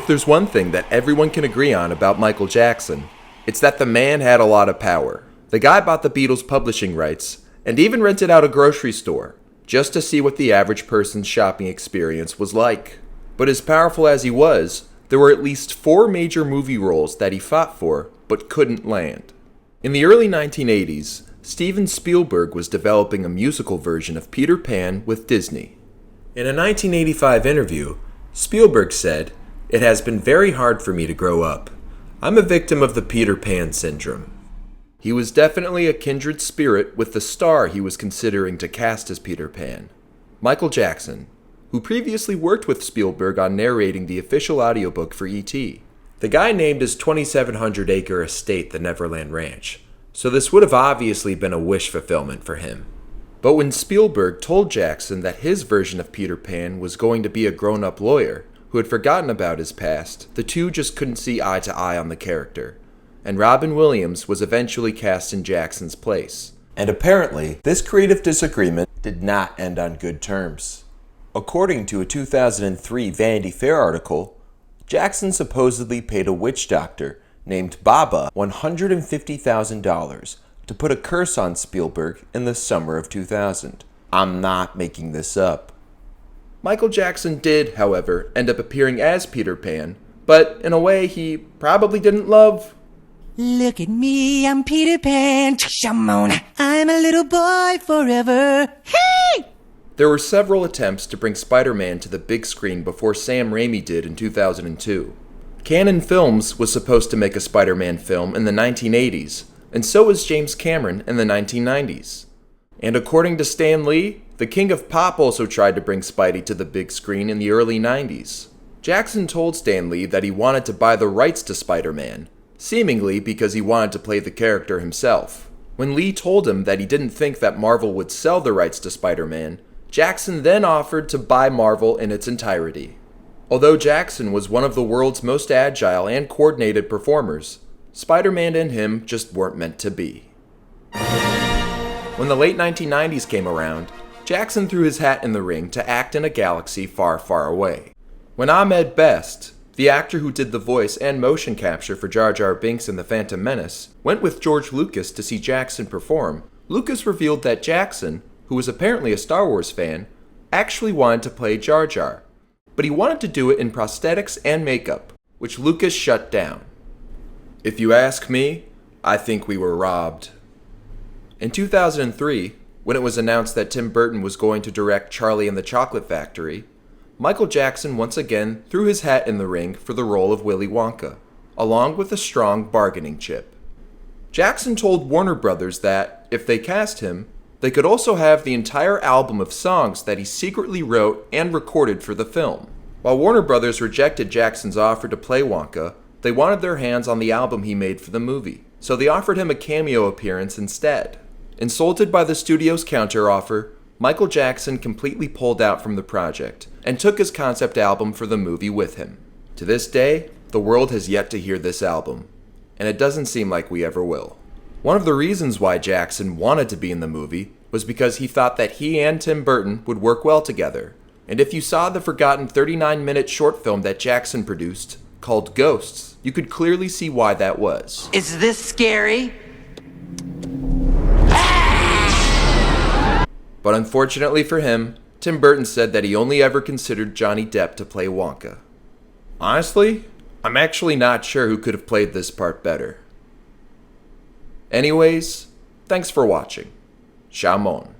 If there's one thing that everyone can agree on about Michael Jackson, it's that the man had a lot of power. The guy bought the Beatles' publishing rights and even rented out a grocery store just to see what the average person's shopping experience was like. But as powerful as he was, there were at least 4 major movie roles that he fought for but couldn't land. In the early 1980s, Steven Spielberg was developing a musical version of Peter Pan with Disney. In a 1985 interview, Spielberg said, "It has been very hard for me to grow up. I'm a victim of the Peter Pan syndrome." He was definitely a kindred spirit with the star he was considering to cast as Peter Pan, Michael Jackson, who previously worked with Spielberg on narrating the official audiobook for E.T. The guy named his 2,700-acre estate the Neverland Ranch, so this would have obviously been a wish fulfillment for him. But when Spielberg told Jackson that his version of Peter Pan was going to be a grown-up lawyer who had forgotten about his past, the two just couldn't see eye to eye on the character, and Robin Williams was eventually cast in Jackson's place. And apparently, this creative disagreement did not end on good terms. According to a 2003 Vanity Fair article, Jackson supposedly paid a witch doctor named Baba $150,000 to put a curse on Spielberg in the summer of 2000. I'm not making this up. Michael Jackson did, however, end up appearing as Peter Pan, but in a way he probably didn't love. Look at me, I'm Peter Pan, Shamona. I'm a little boy forever. Hey! There were several attempts to bring Spider-Man to the big screen before Sam Raimi did in 2002. Canon Films was supposed to make a Spider-Man film in the 1980s, and so was James Cameron in the 1990s. And according to Stan Lee, the King of Pop also tried to bring Spidey to the big screen in the early 90s. Jackson told Stan Lee that he wanted to buy the rights to Spider-Man, seemingly because he wanted to play the character himself. When Lee told him that he didn't think that Marvel would sell the rights to Spider-Man, Jackson then offered to buy Marvel in its entirety. Although Jackson was one of the world's most agile and coordinated performers, Spider-Man and him just weren't meant to be. When the late 1990s came around, Jackson threw his hat in the ring to act in a galaxy far, far away. When Ahmed Best, the actor who did the voice and motion capture for Jar Jar Binks in The Phantom Menace, went with George Lucas to see Jackson perform, Lucas revealed that Jackson, who was apparently a Star Wars fan, actually wanted to play Jar Jar, but he wanted to do it in prosthetics and makeup, which Lucas shut down. If you ask me, I think we were robbed. In 2003, when it was announced that Tim Burton was going to direct Charlie and the Chocolate Factory, Michael Jackson once again threw his hat in the ring for the role of Willy Wonka, along with a strong bargaining chip. Jackson told Warner Brothers that, if they cast him, they could also have the entire album of songs that he secretly wrote and recorded for the film. While Warner Brothers rejected Jackson's offer to play Wonka, they wanted their hands on the album he made for the movie, so they offered him a cameo appearance instead. Insulted by the studio's counteroffer, Michael Jackson completely pulled out from the project and took his concept album for the movie with him. To this day, the world has yet to hear this album, and it doesn't seem like we ever will. One of the reasons why Jackson wanted to be in the movie was because he thought that he and Tim Burton would work well together. And if you saw the forgotten 39-minute short film that Jackson produced, called Ghosts, you could clearly see why that was. Is this scary? But unfortunately for him, Tim Burton said that he only ever considered Johnny Depp to play Wonka. Honestly, I'm actually not sure who could have played this part better. Anyways, thanks for watching. Shamon.